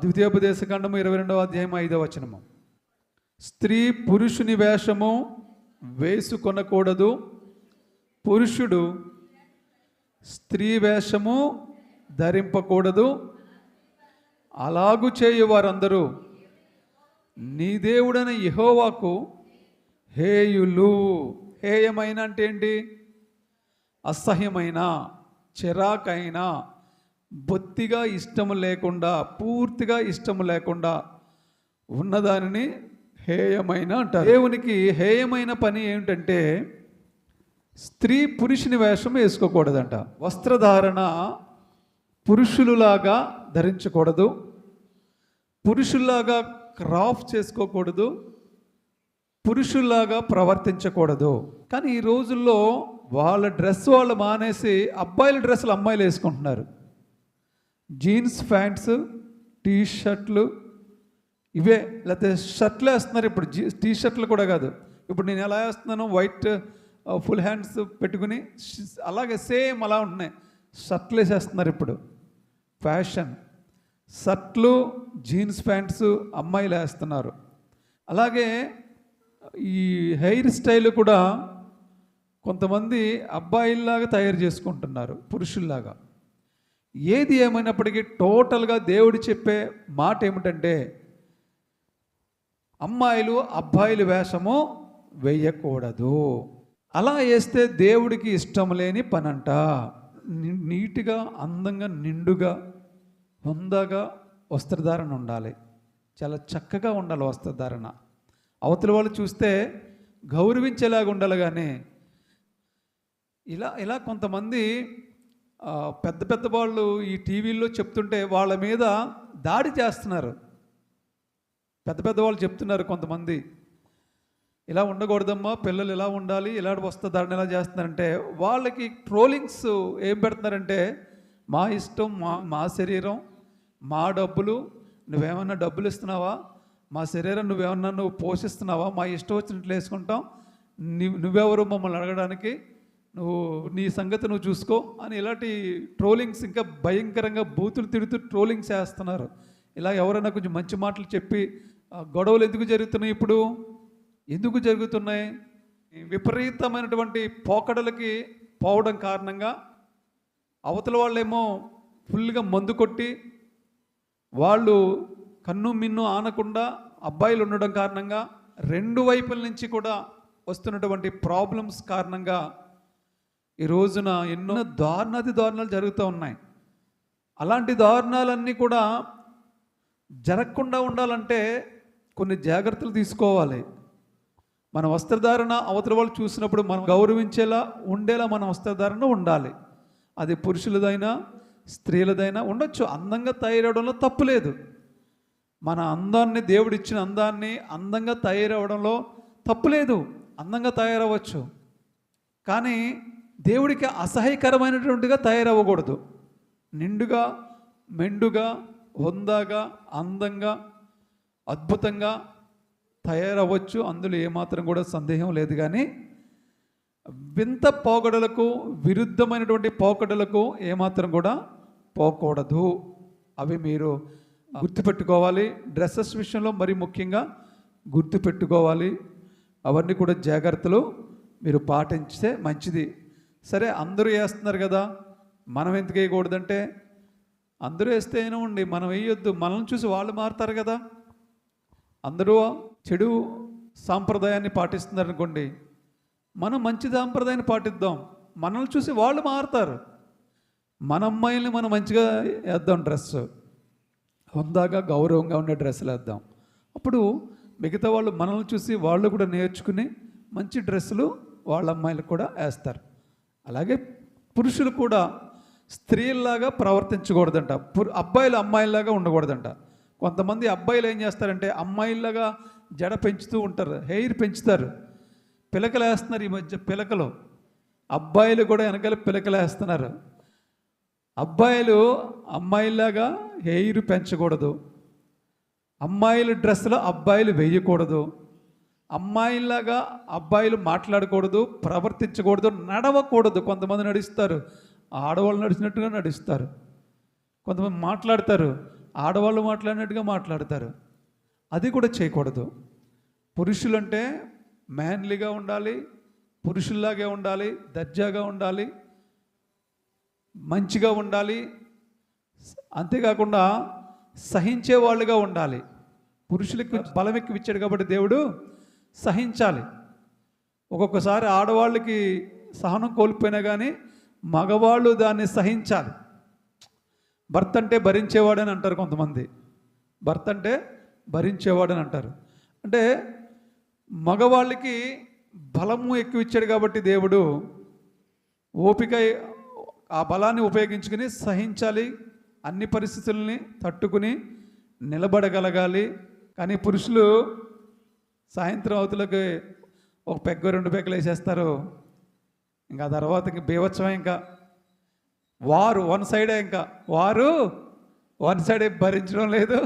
ద్వితీయోపదేశకాండము 22వ అధ్యాయం 5వ వచనము. స్త్రీ పురుషుని వేషము వేసుకొనకూడదు, పురుషుడు స్త్రీ వేషము ధరింపకూడదు. అలాగు చేయు వారందరూ నీ దేవుడైన యెహోవాకు హేయులు. హేయమైన అంటే ఏంటి? అసహ్యమైన, చిరాకైన, బొత్తిగా ఇష్టము లేకుండా, పూర్తిగా ఇష్టము లేకుండా ఉన్నదానిని హేయమైన అంటారు. దేవునికి హేయమైన పని ఏమిటంటే స్త్రీ పురుషుని వేషం వేసుకోకూడదంట. వస్త్రధారణ పురుషులులాగా ధరించకూడదు, పురుషుల్లాగా క్రాఫ్ చేసుకోకూడదు, పురుషుల్లాగా ప్రవర్తించకూడదు. కానీ ఈ రోజుల్లో వాళ్ళ డ్రెస్ వాళ్ళు మానేసి అబ్బాయిల డ్రెస్సులు అమ్మాయిలు వేసుకుంటున్నారు. జీన్స్ ప్యాంట్స్, టీ షర్ట్లు, ఇవే. లేకపోతే షర్ట్లు వేస్తున్నారు ఇప్పుడు. టీ షర్ట్లు కూడా కాదు, ఇప్పుడు నేను ఎలా వేస్తున్నాను, వైట్ ఫుల్ హ్యాండ్స్ పెట్టుకుని అలాగే సేమ్ అలా ఉంటున్నాయి. షర్ట్లు వేసేస్తున్నారు ఇప్పుడు. ఫ్యాషన్ షర్ట్లు, జీన్స్ ప్యాంట్స్ అమ్మాయిలు వేస్తున్నారు. అలాగే ఈ హెయిర్ స్టైల్ కూడా కొంతమంది అబ్బాయిల్లాగా తయారు చేసుకుంటున్నారు, పురుషుల్లాగా. ఏది ఏమైనప్పటికీ టోటల్గా దేవుడు చెప్పే మాట ఏమిటంటే అమ్మాయిలు అబ్బాయిల వేషము వేయకూడదు. అలా వేస్తే దేవుడికి ఇష్టం లేని పనంట. నీట్గా, అందంగా, నిండుగా, హుందాగా వస్త్రధారణ ఉండాలి. చాలా చక్కగా ఉండాలి వస్త్రధారణ. అవతల వాళ్ళు చూస్తే గౌరవించేలాగా ఉండాలి. కానీ ఇలా కొంతమంది పెద్ద పెద్ద వాళ్ళు ఈ టీవీల్లో చెప్తుంటే వాళ్ళ మీద దాడి చేస్తున్నారు. పెద్ద పెద్ద వాళ్ళు చెప్తున్నారు కొంతమంది, ఇలా ఉండకూడదమ్మా, పిల్లలు ఇలా ఉండాలి, ఇలా వస్త్రధారణ ఎలా చేస్తున్నారంటే వాళ్ళకి ట్రోలింగ్స్ ఏం పెడుతున్నారంటే మా ఇష్టం, మా శరీరం, మా డబ్బులు, నువ్వేమన్నా డబ్బులు ఇస్తున్నావా, మా శరీరం నువ్వు పోషిస్తున్నావా, మా ఇష్టం వచ్చినట్లు వేసుకుంటాం, నువ్వెవరు మమ్మల్ని అడగడానికి, నీ సంగతి నువ్వు చూసుకో అని ఇలాంటి ట్రోలింగ్స్, ఇంకా భయంకరంగా బూతులు తిడుతూ ట్రోలింగ్స్ చేస్తున్నారు. ఇలా ఎవరైనా కొంచెం మంచి మాటలు చెప్పి గొడవలు ఎందుకు జరుగుతున్నాయి? ఇప్పుడు ఎందుకు జరుగుతున్నాయి? విపరీతమైనటువంటి పోకడలకి పోవడం కారణంగా అవతల వాళ్ళేమో ఫుల్గా మందు కొట్టి వాళ్ళు కన్ను మిన్ను ఆనకుండా అబ్బాయిలు ఉండడం కారణంగా రెండు వైపుల నుంచి కూడా వస్తున్నటువంటి ప్రాబ్లమ్స్ కారణంగా ఈ రోజున ఎన్నో దారుణాలు జరుగుతూ ఉన్నాయి. అలాంటి దారుణాలన్నీ కూడా జరగకుండా ఉండాలంటే కొన్ని జాగ్రత్తలు తీసుకోవాలి. మన వస్త్రధారణ అవతల వాళ్ళు చూసినప్పుడు మనం గౌరవించేలా ఉండేలా మన వస్త్రధారణ ఉండాలి. అది పురుషులదైనా స్త్రీలదైనా ఉండొచ్చు. అందంగా తయారవడంలో తప్పులేదు. మన అందాన్ని, దేవుడిచ్చిన అందాన్ని అందంగా తయారవడంలో తప్పులేదు. అందంగా తయారవ్వచ్చు. కానీ దేవుడికి అసహ్యకరమైనటువంటిగా తయారవ్వకూడదు. నిండుగా, మెండుగా, హుందాగా, అందంగా, అద్భుతంగా తయారవ్వచ్చు. అందులో ఏమాత్రం కూడా సందేహం లేదు. కానీ వింత పోకడలకు, విరుద్ధమైనటువంటి పోకడలకు ఏమాత్రం కూడా పోకూడదు. అవి మీరు గుర్తుపెట్టుకోవాలి. డ్రెస్సెస్ విషయంలో మరి ముఖ్యంగా గుర్తుపెట్టుకోవాలి. అవన్నీ కూడా జాగ్రత్తలు మీరు పాటించితే మంచిది. సరే, అందరూ వేస్తున్నారు కదా, మనం ఎందుకు వేయకూడదంటే అందరూ వేస్తే ఏనండి, మనం వేయొద్దు. మనల్ని చూసి వాళ్ళు మారుతారు కదా. అందరూ చెడు సాంప్రదాయాన్ని పాటిస్తున్నారు అనుకోండి, మనం మంచి సాంప్రదాయాన్ని పాటిద్దాం. మనల్ని చూసి వాళ్ళు మారుతారు. మన అమ్మాయిల్ని మనం మంచిగా వేద్దాం, డ్రెస్ హుందాగా, గౌరవంగా ఉండే డ్రెస్సులు వేద్దాం. అప్పుడు మిగతా వాళ్ళు మనల్ని చూసి వాళ్ళు కూడా నేర్చుకుని మంచి డ్రెస్సులు వాళ్ళ అమ్మాయిలు కూడా వేస్తారు. అలాగే పురుషులు కూడా స్త్రీల్లాగా ప్రవర్తించకూడదంట. అబ్బాయిలు అమ్మాయిల్లాగా ఉండకూడదంట. కొంతమంది అబ్బాయిలు ఏం చేస్తారంటే అమ్మాయిల్లాగా జడ పెంచుతూ ఉంటారు, హెయిర్ పెంచుతారు, పిలకలు వేస్తున్నారు. ఈ మధ్య పిలకలు, అబ్బాయిలు కూడా వెనకాల పిలకలు వేస్తున్నారు. అబ్బాయిలు అమ్మాయిల్లాగా హెయిర్ పెంచకూడదు, అమ్మాయిల డ్రెస్సులో అబ్బాయిలు వేయకూడదు, అమ్మాయిలాగా అబ్బాయిలు మాట్లాడకూడదు, ప్రవర్తించకూడదు, నడవకూడదు. కొంతమంది నడుస్తారు, ఆడవాళ్ళు నడిచినట్టుగా నడుస్తారు. కొంతమంది మాట్లాడతారు, ఆడవాళ్ళు మాట్లాడినట్టుగా మాట్లాడతారు. అది కూడా చేయకూడదు. పురుషులంటే మ్యాన్లీగా ఉండాలి, పురుషుల్లాగే ఉండాలి, దర్జాగా ఉండాలి, మంచిగా ఉండాలి. అంతేకాకుండా సహించే వాళ్ళుగా ఉండాలి. పురుషులకు బలం ఎక్కువ ఇచ్చాడు కాబట్టి దేవుడు సహించాలి. ఒక్కొక్కసారి ఆడవాళ్ళకి సహనం కోల్పోయినా కానీ మగవాళ్ళు దాన్ని సహించాలి. భర్త అంటే భరించేవాడని అంటారు కొంతమంది. భర్త అంటే భరించేవాడని అంటారు. అంటే మగవాళ్ళకి బలము ఎక్కువ ఇచ్చాడు కాబట్టి దేవుడు ఓపిక ఆ బలాన్ని ఉపయోగించుకుని సహించాలి, అన్ని పరిస్థితుల్ని తట్టుకుని నిలబడగలగాలి. కానీ పురుషులు సాయంత్రం అవతులకి ఒక పెగ్గ 2 పెగ్గలు వేసేస్తారు. ఇంకా తర్వాత ఇంక బీభత్సమే. ఇంకా వారు వన్ సైడే, ఇంకా వారు వన్ సైడే, భరించడం లేదు,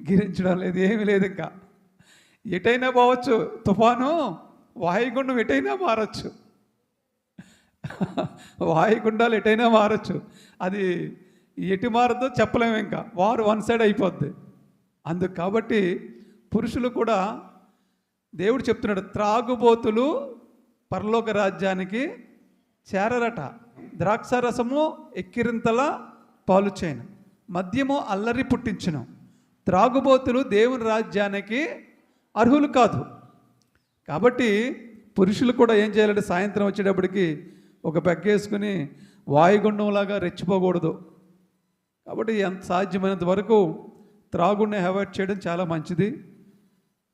గిరించడం లేదు, ఏమీ లేదు. ఇంకా ఎటైనా పోవచ్చు, తుఫాను వాయుగుండం ఎటైనా మారచ్చు, వాయుగుండాలు ఎటైనా మారచ్చు. అది ఎటు మారదో చెప్పలేము. ఇంకా వారు వన్ సైడ్ అయిపోద్ది. అందుకు కాబట్టి పురుషులు కూడా దేవుడు చెప్తున్నాడు, త్రాగుబోతులు పరలోక రాజ్యానికి చేరరట. ద్రాక్షారసము ఎక్కిరింతల పాలు చేయను, మద్యము అల్లరి పుట్టించును. త్రాగుబోతులు దేవుని రాజ్యానికి అర్హులు కాదు. కాబట్టి పురుషులు కూడా ఏం చేయాలంటే సాయంత్రం వచ్చేటప్పటికి ఒక పెగ్గేసుకుని వాయుగుండంలాగా రెచ్చిపోకూడదు. కాబట్టి ఎంత సాధ్యమైనంత వరకు త్రాగుడిని అవాయిడ్ చేయడం చాలా మంచిది.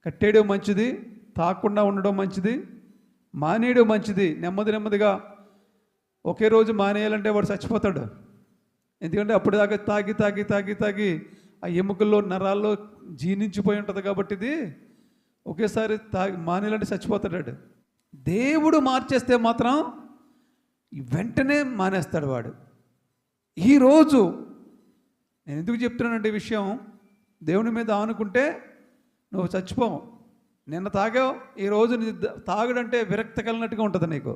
కట్టేయడం మంచిది, తాగకుండా ఉండడం మంచిది, మానేయడం మంచిది. నెమ్మదిగా ఒకే రోజు మానేయాలంటే వాడు చచ్చిపోతాడు. ఎందుకంటే అప్పుడు దాకా తాగి తాగి తాగి తాగి ఆ ఎముకల్లో నరాల్లో జీర్ణించిపోయి ఉంటుంది. కాబట్టి ఇది ఒకేసారి తాగి మానేయాలంటే చచ్చిపోతాడు. దేవుడు మార్చేస్తే మాత్రం వెంటనే మానేస్తాడు వాడు. ఈరోజు నేను ఎందుకు చెప్తున్నానంటే ఈ విషయం, దేవుని మీద ఆనుకుంటే నువ్వు చచ్చిపోవు. నిన్న తాగావు, ఈరోజు నీ తాగడంటే విరక్తి కలిగినట్టుగా ఉంటుంది నీకు.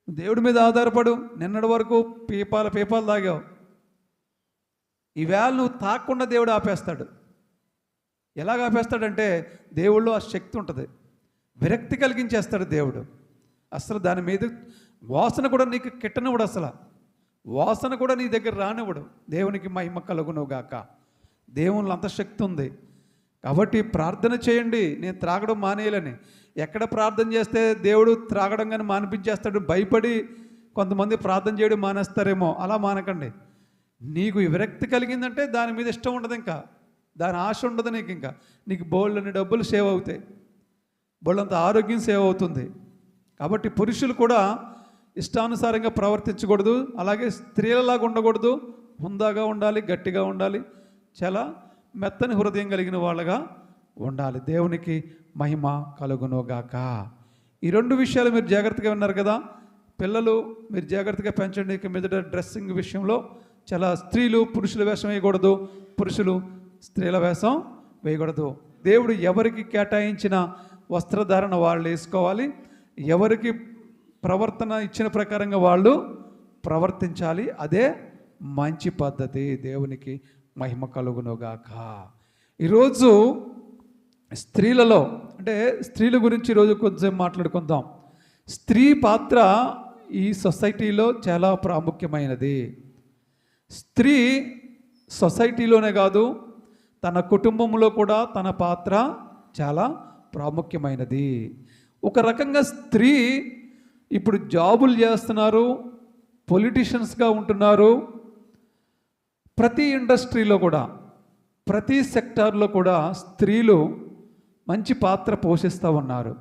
దేవుడి మీద ఆధారపడు. నిన్నటి వరకు పీపాలు తాగావు, ఈవేళ నువ్వు తాగకుండా దేవుడు ఆపేస్తాడు. ఎలాగ ఆపేస్తాడంటే దేవుళ్ళు ఆ శక్తి ఉంటుంది, విరక్తి కలిగించేస్తాడు దేవుడు. అసలు దాని మీద వాసన కూడా నీకు కిట్టనివ్వడు, అసలు వాసన కూడా నీ దగ్గర రానివ్వడు. దేవునికి మహిమ కలుగును గాక. దేవునిలో అంత శక్తి ఉంది. కాబట్టి ప్రార్థన చేయండి, నేను త్రాగడం మానేయాలని. ఎక్కడ ప్రార్థన చేస్తే దేవుడు త్రాగడం కానీ మానిపించేస్తాడు భయపడి కొంతమంది ప్రార్థన చేయడం మానేస్తారేమో, అలా మానకండి. నీకు విరక్తి కలిగిందంటే దాని మీద ఇష్టం ఉండదు, ఇంకా దాని ఆశ ఉండదు నీకు. ఇంకా నీకు బోల్డన్ని డబ్బులు సేవ్ అవుతాయి, బోల్డంత ఆరోగ్యం సేవ్ అవుతుంది. కాబట్టి పురుషులు కూడా ఇష్టానుసారంగా ప్రవర్తించకూడదు, అలాగే స్త్రీలలాగా ఉండకూడదు. హుందాగా ఉండాలి, గట్టిగా ఉండాలి, చాలా మెత్తని హృదయం కలిగిన వాళ్ళగా ఉండాలి. దేవునికి మహిమ కలుగునుగాక. ఈ 2 విషయాలు మీరు జాగ్రత్తగా ఉన్నారు కదా. పిల్లలు మీరు జాగ్రత్తగా పెంచండి. ఇక మీదట డ్రెస్సింగ్ విషయంలో చాలా స్త్రీలు పురుషుల వేషం వేయకూడదు, పురుషులు స్త్రీల వేషం వేయకూడదు. దేవుడు ఎవరికి కేటాయించిన వస్త్రధారణ వాళ్ళు వేసుకోవాలి, ఎవరికి ప్రవర్తన ఇచ్చిన ప్రకారంగా వాళ్ళు ప్రవర్తించాలి. అదే మంచి పద్ధతి. దేవునికి మహిమ కలుగునుగాక. ఈరోజు స్త్రీలలో అంటే స్త్రీల గురించి ఈరోజు కొంచెం మాట్లాడుకుందాం. స్త్రీ పాత్ర ఈ సొసైటీలో చాలా ప్రాముఖ్యమైనది. స్త్రీ సొసైటీలోనే కాదు, తన కుటుంబంలో కూడా తన పాత్ర చాలా ప్రాముఖ్యమైనది. ఒక రకంగా స్త్రీ ఇప్పుడు జాబులు చేస్తున్నారు, పొలిటీషియన్స్గా ఉంటున్నారు. ప్రతి ఇండస్ట్రీలో కూడా, ప్రతి సెక్టార్లో కూడా స్త్రీలు మంచి పాత్ర పోషిస్తూ ఉన్నారు.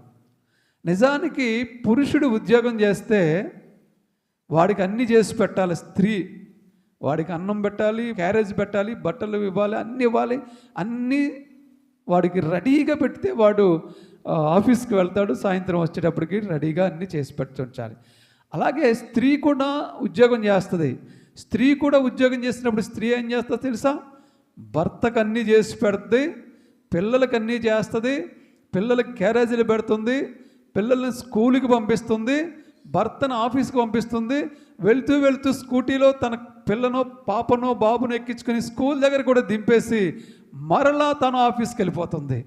నిజానికి పురుషుడు ఉద్యోగం చేస్తే వాడికి అన్నీ చేసి పెట్టాలి స్త్రీ. వాడికి అన్నం పెట్టాలి, క్యారేజ్ పెట్టాలి, బట్టలు ఇవ్వాలి, అన్నీ ఇవ్వాలి. అన్నీ వాడికి రెడీగా పెడితే వాడు ఆఫీస్కి వెళ్తాడు, సాయంత్రం వచ్చేటప్పటికి రెడీగా అన్నీ చేసి పెట్టుంచాలి. అలాగే స్త్రీ కూడా ఉద్యోగం చేస్తుంది. స్త్రీ కూడా ఉద్యోగం చేసినప్పుడు స్త్రీ ఏం చేస్తుందో తెలుసా? భర్తకు అన్నీ చేసి పెడుతుంది, పిల్లలకి అన్నీ చేస్తుంది, పిల్లలకి క్యారేజీలు పెడుతుంది, పిల్లల్ని స్కూల్కి పంపిస్తుంది, భర్తను ఆఫీస్కి పంపిస్తుంది. వెళ్తూ స్కూటీలో తన పిల్లనో పాపనో బాబునో ఎక్కించుకొని స్కూల్ దగ్గర కూడా దింపేసి మరలా తను ఆఫీస్కి వెళ్ళిపోతుంది.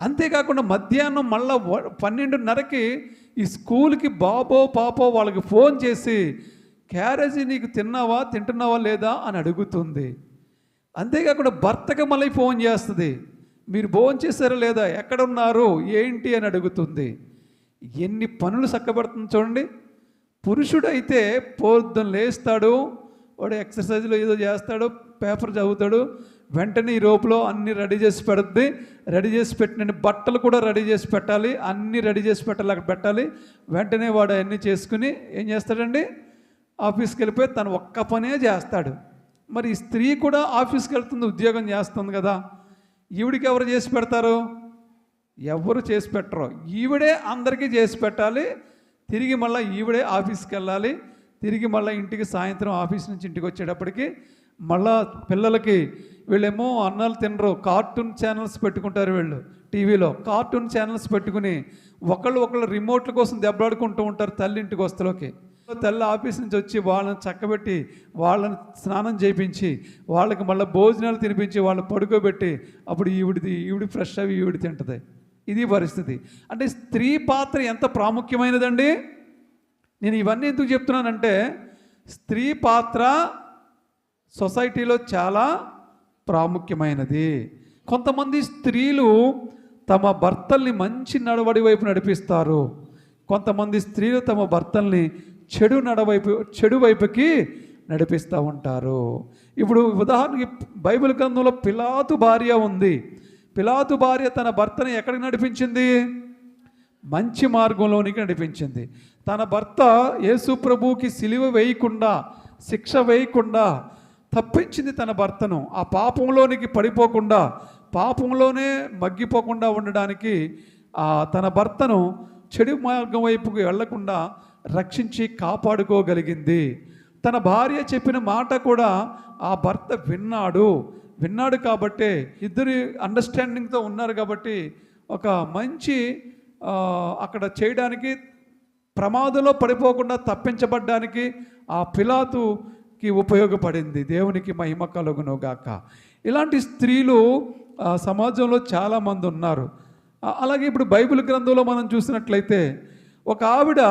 అంతేకాకుండా మధ్యాహ్నం మళ్ళా 12:30కి ఈ స్కూల్కి బాబో పాపో వాళ్ళకి ఫోన్ చేసి క్యారేజీ నీకు తింటున్నావా లేదా అని అడుగుతుంది. అంతేకాకుండా భర్తకి మళ్ళీ ఫోన్ చేస్తుంది, మీరు భోజనం చేశారా లేదా, ఎక్కడున్నారు ఏంటి అని అడుగుతుంది. ఎన్ని పనులు చక్కబడుతుంది చూడండి. పురుషుడు అయితే పొద్దున్న లేస్తాడు, వాడు ఎక్సర్సైజ్లో ఏదో చేస్తాడు, పేపర్ చదువుతాడు, వెంటనే ఈ రోపులో అన్నీ రెడీ చేసి పెడుద్ది. రెడీ చేసి పెట్టిన బట్టలు కూడా రెడీ చేసి పెట్టాలి, అన్నీ రెడీ చేసి పెట్టాలి, అక్కడ పెట్టాలి. వెంటనే వాడు అన్నీ చేసుకుని ఏం చేస్తాడండి, ఆఫీస్కి వెళ్ళిపోయి తను ఒక్క పనే చేస్తాడు. మరి ఈ స్త్రీ కూడా ఆఫీస్కి వెళ్తుంది, ఉద్యోగం చేస్తుంది కదా, ఈవిడికి ఎవరు చేసి పెడతారు? ఎవరు చేసి పెట్టరు. ఈవిడే అందరికీ చేసి పెట్టాలి. తిరిగి మళ్ళీ ఈవిడే ఆఫీస్కి వెళ్ళాలి. తిరిగి మళ్ళీ ఇంటికి సాయంత్రం ఆఫీస్ నుంచి ఇంటికి వచ్చేటప్పటికి మళ్ళా పిల్లలకి వీళ్ళేమో అన్నాలు తినరు, కార్టూన్ ఛానల్స్ పెట్టుకుంటారు. వీళ్ళు టీవీలో కార్టూన్ ఛానల్స్ పెట్టుకుని ఒకళ్ళు రిమోట్ల కోసం దెబ్బలాడుకుంటూ ఉంటారు. తల్లి ఇంటికి వస్తలోకి తల్లి ఆఫీస్ నుంచి వచ్చి వాళ్ళని చక్కబెట్టి వాళ్ళని స్నానం చేయించి వాళ్ళకి మళ్ళీ భోజనాలు తినిపించి వాళ్ళని పడుకోబెట్టి అప్పుడు ఈవిడి ఫ్రెష్ అవి ఈవిడి తింటుంది. ఇది పరిస్థితి. అంటే స్త్రీ పాత్ర ఎంత ప్రాముఖ్యమైనదండి. నేను ఇవన్నీ ఎందుకు చెప్తున్నానంటే స్త్రీ పాత్ర సొసైటీలో చాలా ప్రాముఖ్యమైనది. కొంతమంది స్త్రీలు తమ భర్తల్ని మంచి నడవడి వైపు నడిపిస్తారు, కొంతమంది స్త్రీలు తమ భర్తల్ని చెడు వైపుకి నడిపిస్తూ ఉంటారు. ఇప్పుడు ఉదాహరణకి బైబిల్ గ్రంథంలో పిలాతు భార్య ఉంది. పిలాతు భార్య తన భర్తని ఎక్కడికి నడిపించింది? మంచి మార్గంలోనికి నడిపించింది. తన భర్త యేసు ప్రభువుకి సిలువ వేయకుండా, శిక్ష వేయకుండా తప్పించింది తన భర్తను. ఆ పాపంలోనికి పడిపోకుండా, పాపంలోనే మగ్గిపోకుండా ఉండడానికి తన భర్తను చెడు మార్గం వైపుకి వెళ్లకుండా రక్షించి కాపాడుకోగలిగింది. తన భార్య చెప్పిన మాట కూడా ఆ భర్త విన్నాడు కాబట్టే ఇద్దరు అండర్స్టాండింగ్తో ఉన్నారు కాబట్టి ఒక మంచి అక్కడ చేయడానికి, ప్రమాదంలో పడిపోకుండా తప్పించబడ్డానికి ఆ పిలాతుకి ఉపయోగపడింది. దేవునికి మహిమ కలుగును గాక. ఇలాంటి స్త్రీలు సమాజంలో చాలామంది ఉన్నారు. అలాగే ఇప్పుడు బైబిల్ గ్రంథంలో మనం చూసినట్లయితే ఒక ఆవిడ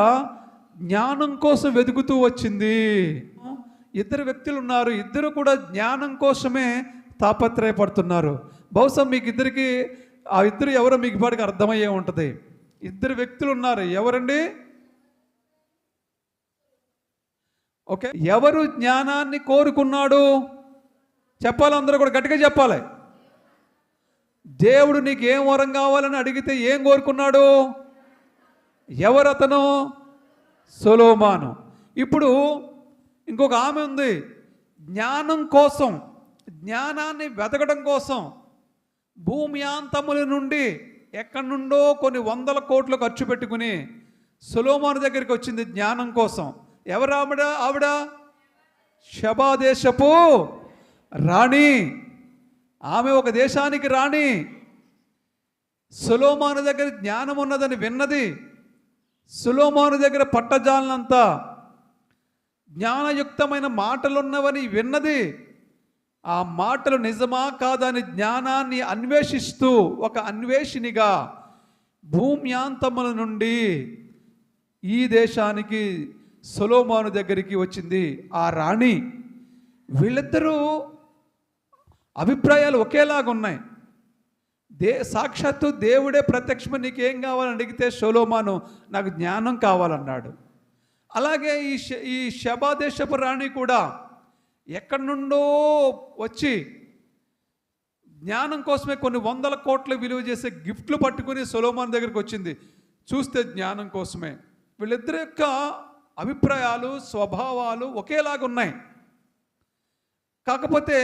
జ్ఞానం కోసం వెతుకుతూ వచ్చింది. ఇద్దరు వ్యక్తులు ఉన్నారు, ఇద్దరు కూడా జ్ఞానం కోసమే తాపత్రయపడుతున్నారు. బహుశా మీకు ఇద్దరికి ఆ ఇద్దరు ఎవరో మీకు పాటికి అర్థమయ్యే ఉంటుంది. ఇద్దరు వ్యక్తులు ఉన్నారు. ఎవరండి? ఓకే, ఎవరు జ్ఞానాన్ని కోరుకున్నాడు? చెప్పాలి, అందరూ కూడా గట్టిగా చెప్పాలి. దేవుడు నీకు ఏం వరం కావాలని అడిగితే ఏం కోరుకున్నాడు? ఎవరు అతను? సొలొమోను. ఇప్పుడు ఇంకొక ఆమె ఉంది. జ్ఞానం కోసం, జ్ఞానాన్ని వెతకడం కోసం భూమి అంతముల నుండి ఎక్కడి నుండో కొన్ని 100 కోట్లు ఖర్చు పెట్టుకుని సొలొమోను దగ్గరికి వచ్చింది జ్ఞానం కోసం. ఎవరు ఆవిడ? షెబా దేశపు రాణి. ఆమె ఒక దేశానికి రాణి. సొలొమోను దగ్గర జ్ఞానం ఉన్నదని విన్నది. సొలొమోను దగ్గర పట్టజాలనంత జ్ఞానయుక్తమైన మాటలున్నవని విన్నది. ఆ మాటలు నిజమా కాదని జ్ఞానాన్ని అన్వేషిస్తూ ఒక అన్వేషినిగా భూమ్యాంతముల నుండి ఈ దేశానికి సొలొమోను దగ్గరికి వచ్చింది ఆ రాణి. వీళ్ళిద్దరూ అభిప్రాయాలు ఒకేలాగా ఉన్నాయి. సాక్షాత్తు దేవుడే ప్రత్యక్షమై నీకేం కావాలని అడిగితే సొలొమోను నాకు జ్ఞానం కావాలన్నాడు. అలాగే ఈ షెబా దేశపు రాణి కూడా ఎక్కడి నుండో వచ్చి జ్ఞానం కోసమే కొన్ని 100 కోట్లు విలువ చేసే గిఫ్ట్లు పట్టుకుని సొలొమోను దగ్గరికి వచ్చింది. చూస్తే జ్ఞానం కోసమే. వీళ్ళిద్దరి యొక్క అభిప్రాయాలు, స్వభావాలు ఒకేలాగా ఉన్నాయి. కాకపోతే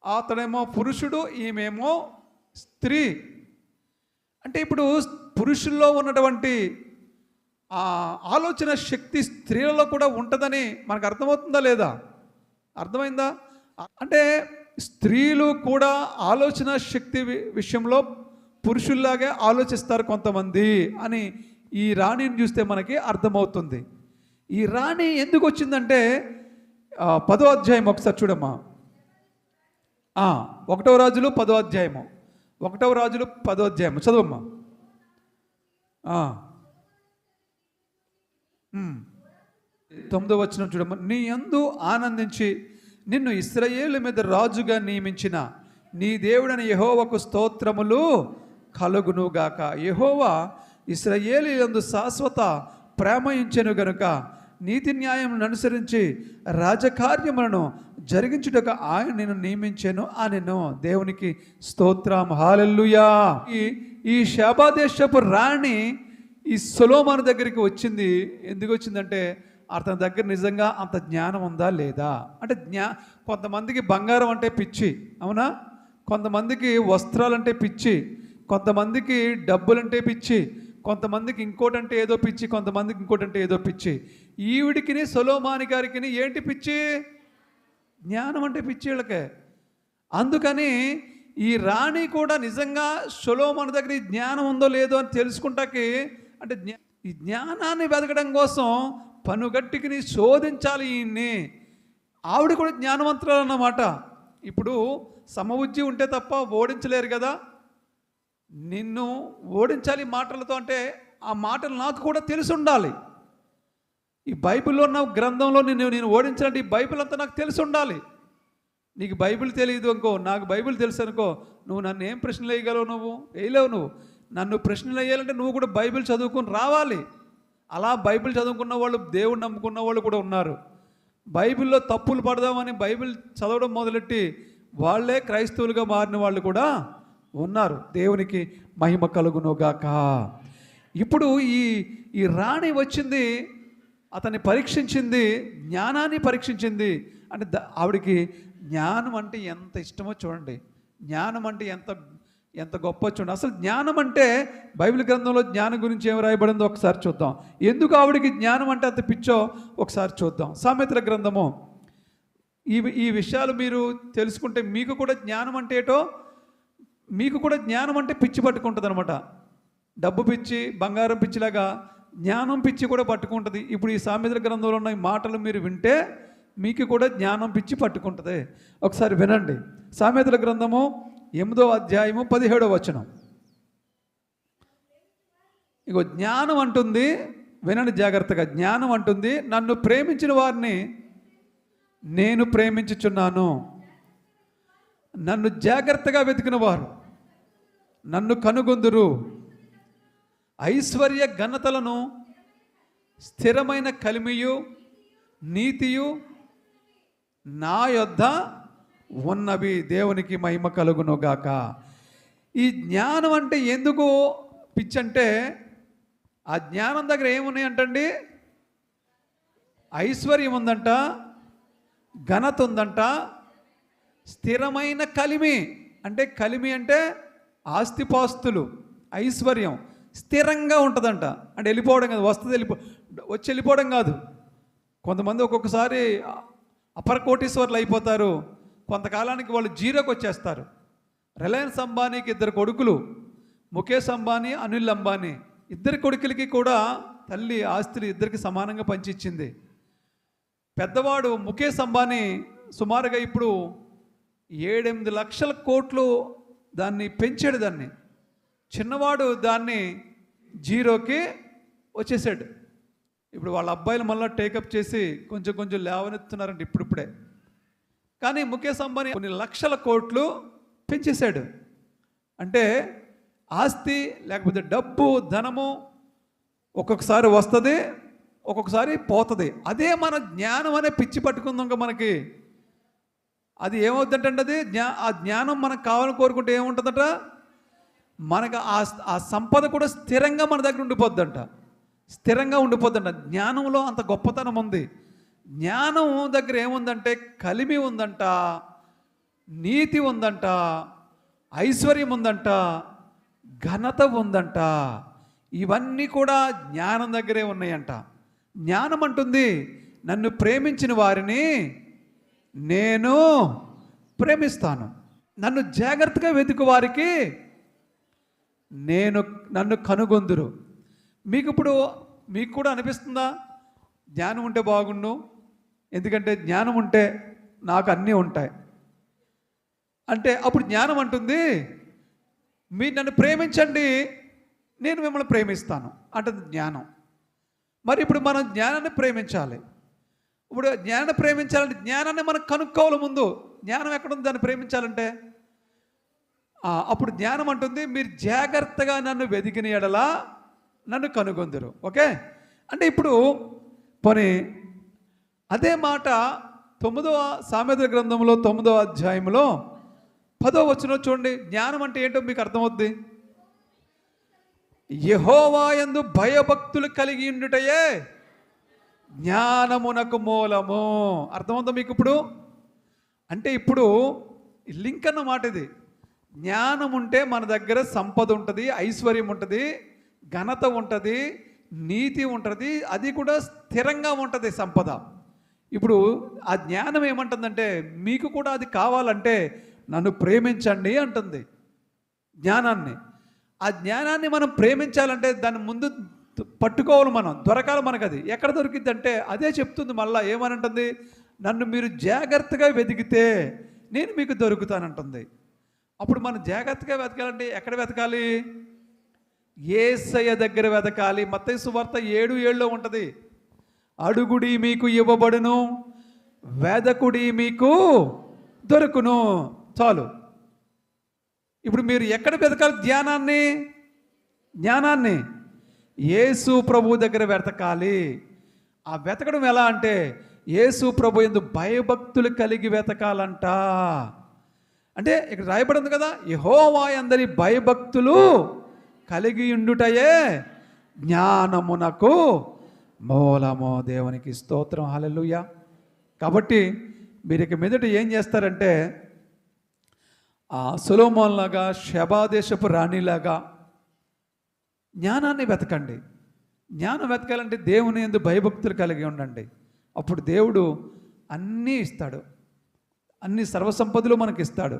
అతడేమో పురుషుడు, ఈమెమో స్త్రీ. అంటే ఇప్పుడు పురుషుల్లో ఉన్నటువంటి ఆలోచన శక్తి స్త్రీలలో కూడా ఉంటుందని మనకు అర్థమవుతుందా లేదా? అర్థమైందా? అంటే స్త్రీలు కూడా ఆలోచన శక్తి విషయంలో పురుషుల్లాగే ఆలోచిస్తారు కొంతమంది అని ఈ రాణిని చూస్తే మనకి అర్థమవుతుంది. ఈ రాణి ఎందుకు వచ్చిందంటే 10వ అధ్యాయం ఒకసారి చూడమ్మా. 1వ రాజులు 10వ అధ్యాయము. 1వ రాజులు 10వ అధ్యాయము చదువమ్మా. 9వ వచనం చూడమ్మా. నీ యందు ఆనందించి నిన్ను ఇశ్రాయేలు మీద రాజుగా నియమించిన నీ దేవుడని యెహోవాకు స్తోత్రములు కలుగునుగాక. యెహోవా ఇశ్రాయేలీయులందు శాశ్వత ప్రేమ ఉంచెను గనుక నీతి న్యాయములను అనుసరించి రాజకార్యములను జరిగించుటకు ఆయన నిన్ను నియమించెను అనెను. దేవునికి స్తోత్రం. హల్లెలూయా. ఈ షేబా దేశపు రాణి ఈ సొలొమోను దగ్గరికి వచ్చింది. ఎందుకు వచ్చిందంటే అతని దగ్గర నిజంగా అంత జ్ఞానం ఉందా లేదా అంటే కొంతమందికి బంగారం అంటే పిచ్చి, అవునా? కొంతమందికి వస్త్రాలంటే పిచ్చి, కొంతమందికి డబ్బులంటే పిచ్చి, కొంతమందికి ఇంకోటంటే ఏదో పిచ్చి, కొంతమందికి ఇంకోటంటే ఏదో పిచ్చి. ఈవిడికి సొలొమోను గారికి ఏంటి పిచ్చి? జ్ఞానం అంటే పిచ్చి వీళ్ళకే. అందుకని ఈ రాణి కూడా నిజంగా సొలొమోను దగ్గర ఈ జ్ఞానం ఉందో లేదో అని తెలుసుకుంటాకి అంటే ఈ జ్ఞానాన్ని వెతకడం కోసం పనుగట్టికి శోధించాలి ఈయన్ని. ఆవిడ కూడా జ్ఞానవంతురాలు అన్నమాట. ఇప్పుడు సమబుద్ధి ఉంటే తప్ప ఓడించలేరు కదా. నిన్ను ఓడించాలి మాటలతో అంటే ఆ మాటలు నాకు కూడా తెలిసి ఉండాలి. ఈ బైబిల్లో ఉన్న గ్రంథంలో నేను ఓడించాలంటే ఈ బైబిల్ అంతా నాకు తెలిసి ఉండాలి. నీకు బైబిల్ తెలియదు అనుకో, నాకు బైబిల్ తెలుసు అనుకో, నువ్వు నన్ను ఏం ప్రశ్నలు వేయగలవు? నువ్వు వేయలేవు. నువ్వు నన్ను ప్రశ్నలు వేయాలంటే నువ్వు కూడా బైబిల్ చదువుకొని రావాలి. అలా బైబిల్ చదువుకున్న వాళ్ళు, దేవుడు నమ్ముకున్న వాళ్ళు కూడా ఉన్నారు. బైబిల్లో తప్పులు పడదామని బైబిల్ చదవడం మొదలెట్టి వాళ్ళే క్రైస్తవులుగా మారిన వాళ్ళు కూడా ఉన్నారు. దేవునికి మహిమ కలుగునుగాక. ఇప్పుడు ఈ రాణి వచ్చింది, అతన్ని పరీక్షించింది, జ్ఞానాన్ని పరీక్షించింది. అంటే ఆవిడికి జ్ఞానం అంటే ఎంత ఇష్టమో చూడండి. జ్ఞానం అంటే ఎంత గొప్ప చూడండి. అసలు జ్ఞానం అంటే బైబిల్ గ్రంథంలో జ్ఞానం గురించి ఏం రాయబడిందో ఒకసారి చూద్దాం. ఎందుకు ఆవిడికి జ్ఞానం అంటే అంత పిచ్చో ఒకసారి చూద్దాం. సామెతల గ్రంథము. ఈ విషయాలు మీరు తెలుసుకుంటే మీకు కూడా జ్ఞానం అంటే ఏటో, మీకు కూడా జ్ఞానం అంటే పిచ్చి పట్టుకుంటుంది అనమాట. డబ్బు పిచ్చి, బంగారం పిచ్చిలాగా జ్ఞానం పిచ్చి కూడా పట్టుకుంటుంది. ఇప్పుడు ఈ సామెతల గ్రంథంలో ఉన్న ఈ మాటలు మీరు వింటే మీకు కూడా జ్ఞానం పిచ్చి పట్టుకుంటుంది. ఒకసారి వినండి. సామెతల గ్రంథము 8వ అధ్యాయము 17వ వచనం. ఇగో జ్ఞానం అంటుంది, వినండి జాగ్రత్తగా. జ్ఞానం అంటుంది, నన్ను ప్రేమించిన వారిని నేను ప్రేమించుచున్నాను. నన్ను జాగ్రత్తగా వెతికిన వారు నన్ను కనుగొందురు. ఐశ్వర్య ఘనతలను, స్థిరమైన కలిమియు నీతియు నా యొద్ద ఉన్నవి. దేవునికి మహిమ కలుగునుగాక. ఈ జ్ఞానం అంటే ఎందుకు పిచ్చంటే, ఆ జ్ఞానం దగ్గర ఏమున్నాయి అంటండి? ఐశ్వర్యం ఉందంట, ఘనత ఉందంట, స్థిరమైన కలిమి. అంటే కలిమి అంటే ఆస్తిపాస్తులు, ఐశ్వర్యం స్థిరంగా ఉంటుందంట. అంటే వెళ్ళిపోవడం కాదు, వస్తుంది వచ్చి వెళ్ళిపోవడం కాదు. కొంతమంది ఒక్కొక్కసారి అపర కోటీశ్వర్లు అయిపోతారు, కొంతకాలానికి వాళ్ళు జీరోకి వచ్చేస్తారు. రిలయన్స్ అంబానీకి 2 కొడుకులు, ముఖేష్ అంబానీ, అనిల్ అంబానీ, 2 కొడుకులకి కూడా తల్లి ఆస్తులు ఇద్దరికి సమానంగా పంచిచ్చింది. పెద్దవాడు ముఖేష్ అంబానీ సుమారుగా ఇప్పుడు 7-8 లక్షల కోట్లు దాన్ని పెంచాడు. దాన్ని చిన్నవాడు దాన్ని జీరోకి వచ్చేసాడు. ఇప్పుడు వాళ్ళ అబ్బాయిలు మళ్ళీ టేకప్ చేసి కొంచెం లేవనెత్తున్నారంటే ఇప్పుడిప్పుడే. కానీ ముఖేష్ అంబానీ కొన్ని లక్షల కోట్లు పెంచేశాడు. అంటే ఆస్తి లేకపోతే డబ్బు, ధనము ఒక్కొక్కసారి వస్తుంది, ఒక్కొక్కసారి పోతుంది. అదే మన జ్ఞానం అనే పిచ్చి పట్టుకుందాం మనకి. అది ఏమవుతుందంటే అది ఆ జ్ఞానం మనకు కావాలని కోరుకుంటే ఏముంటుందట, మనకు ఆ సంపద కూడా స్థిరంగా మన దగ్గర ఉండిపోద్దంట. స్థిరంగా ఉండిపోద్దంట. జ్ఞానంలో అంత గొప్పతనం ఉంది. జ్ఞానం దగ్గర ఏముందంటే కలిమి ఉందంట, నీతి ఉందంట, ఐశ్వర్యం ఉందంట, ఘనత ఉందంట. ఇవన్నీ కూడా జ్ఞానం దగ్గరే ఉన్నాయంట. జ్ఞానం అంటుంది, నన్ను ప్రేమించిన వారిని నేను ప్రేమిస్తాను. నన్ను జాగ్రత్తగా వెతుకు వారికి నన్ను కనుగొందురు. మీకు కూడా అనిపిస్తుందా జ్ఞానం ఉంటే బాగుండు? ఎందుకంటే జ్ఞానం ఉంటే నాకు అన్నీ ఉంటాయి అంటే అప్పుడు జ్ఞానం అంటుంది మీరు నన్ను ప్రేమించండి, నేను మిమ్మల్ని ప్రేమిస్తాను అంటుంది జ్ఞానం. మరి ఇప్పుడు మనం జ్ఞానాన్ని ప్రేమించాలి. ఇప్పుడు జ్ఞానాన్ని ప్రేమించాలంటే జ్ఞానాన్ని మనం కనుక్కోవాలి. ముందు జ్ఞానం ఎక్కడుంది దాన్ని ప్రేమించాలంటే? అప్పుడు జ్ఞానం అంటుంది మీరు జాగ్రత్తగా నన్ను వెదికిన ఎడలా నన్ను కనుగొందురు. ఓకే, అంటే ఇప్పుడు పోనీ అదే మాట 9వ సామెతల గ్రంథంలో 9వ అధ్యాయంలో 10వ వచనం చూడండి. జ్ఞానం అంటే ఏంటో మీకు అర్థమవుద్ది. యెహోవా యందు భయభక్తులు కలిగి ఉండుటయే జ్ఞానమునకు మూలము. అర్థమవుతుందా మీకు ఇప్పుడు? అంటే ఇప్పుడు లింక్ అన్న మాట ఇది. జ్ఞానం ఉంటే మన దగ్గర సంపద ఉంటుంది, ఐశ్వర్యం ఉంటుంది, ఘనత ఉంటుంది, నీతి ఉంటుంది, అది కూడా స్థిరంగా ఉంటుంది సంపద. ఇప్పుడు ఆ జ్ఞానం ఏమంటుందంటే మీకు కూడా అది కావాలంటే నన్ను ప్రేమించండి అంటుంది జ్ఞానాన్ని. ఆ జ్ఞానాన్ని మనం ప్రేమించాలంటే దాన్ని ముందు పట్టుకోవాలి, మనం దొరకాలి. మనకు అది ఎక్కడ దొరికిద్ది అంటే అదే చెప్తుంది మళ్ళీ. ఏమనంటుంది? నన్ను మీరు జాగ్రత్తగా వెతికితే నేను మీకు దొరుకుతానంటుంది. అప్పుడు మనం జాగ్రత్తగా వెతకాలంటే ఎక్కడ వెతకాలి? యేసయ్య దగ్గర వెతకాలి. మత్తయి సువార్త 7:7 ఉంటుంది. అడుగుడి మీకు ఇవ్వబడును, వెదకుడి మీకు దొరుకును. చాలు. ఇప్పుడు మీరు ఎక్కడ వెతకాలి జ్ఞానాన్ని? యేసు ప్రభు దగ్గర వెతకాలి. ఆ వెతకడం ఎలా అంటే యేసు ప్రభు యందు భయభక్తులు కలిగి వెతకాలంట. అంటే ఇక్కడ రాయబడింది కదా, యెహోవా యందలి భయభక్తులు కలిగి ఉండుటయే జ్ఞానమునకు మూలము. దేవునికి స్తోత్రం, హల్లెలూయా. కాబట్టి మీరు ఇక మీదట ఏం చేస్తారంటే సొలొమోన్లాగా, శబాదేశపు రాణిలాగా జ్ఞానాన్ని వెతకండి. జ్ఞానం వెతకాలంటే దేవుని యందు భయభక్తులు కలిగి ఉండండి. అప్పుడు దేవుడు అన్నీ ఇస్తాడు, అన్ని సర్వసంపదలు మనకి ఇస్తాడు.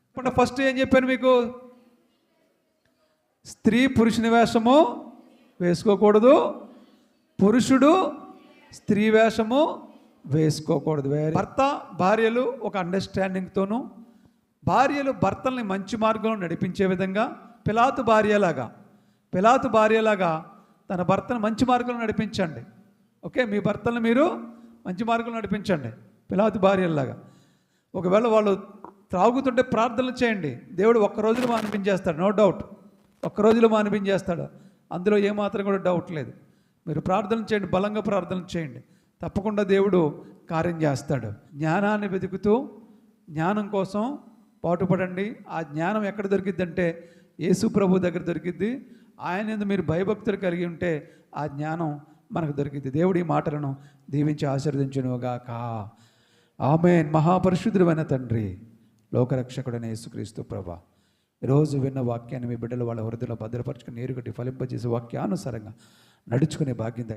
ఇప్పుడు ఫస్ట్ ఏం చెప్పాను మీకు? స్త్రీ పురుషుని వేషము వేసుకోకూడదు, పురుషుడు స్త్రీ వేషము వేసుకోకూడదు. భర్త భార్యలు ఒక అండర్స్టాండింగ్తోనూ, భార్యలు భర్తల్ని మంచి మార్గంలో నడిపించే విధంగా, పిలాతు భార్యలాగా తన భర్తను మంచి మార్గంలో నడిపించండి. ఓకే, మీ భర్తలను మీరు మంచి మార్గంలో నడిపించండి పిలాతు భార్యలాగా. ఒకవేళ వాళ్ళు త్రాగుతుంటే ప్రార్థనలు చేయండి. దేవుడు ఒక్క రోజులో మానిపించేస్తాడు, నో డౌట్. ఒక్క రోజులో మానిపించేస్తాడు, అందులో ఏమాత్రం కూడా డౌట్ లేదు. మీరు ప్రార్థన చేయండి, బలంగా ప్రార్థన చేయండి, తప్పకుండా దేవుడు కార్యం చేస్తాడు. జ్ఞానాన్ని వెతుకుతూ జ్ఞానం కోసం పాటుపడండి. ఆ జ్ఞానం ఎక్కడ దొరికిద్దంటే యేసు ప్రభు దగ్గర దొరికిద్ది. ఆయన యందు మీరు భయభక్తులు కలిగి ఉంటే ఆ జ్ఞానం మనకు దొరికిద్ది. దేవుడి మాటలను దీవించి ఆశీర్వదించునుగాక. ఆమేన్. మహాపరిశుద్ధుడైన తండ్రి, లోకరక్షకుడైన యేసుక్రీస్తు ప్రభా, ఈరోజు విన్న వాక్యాన్ని మీ బిడ్డలు వాళ్ళ హృదయంలో భద్రపరచుకుని నీరు కట్టి ఫలింపజేసే వాక్యానుసారంగా నడుచుకునే భాగ్యం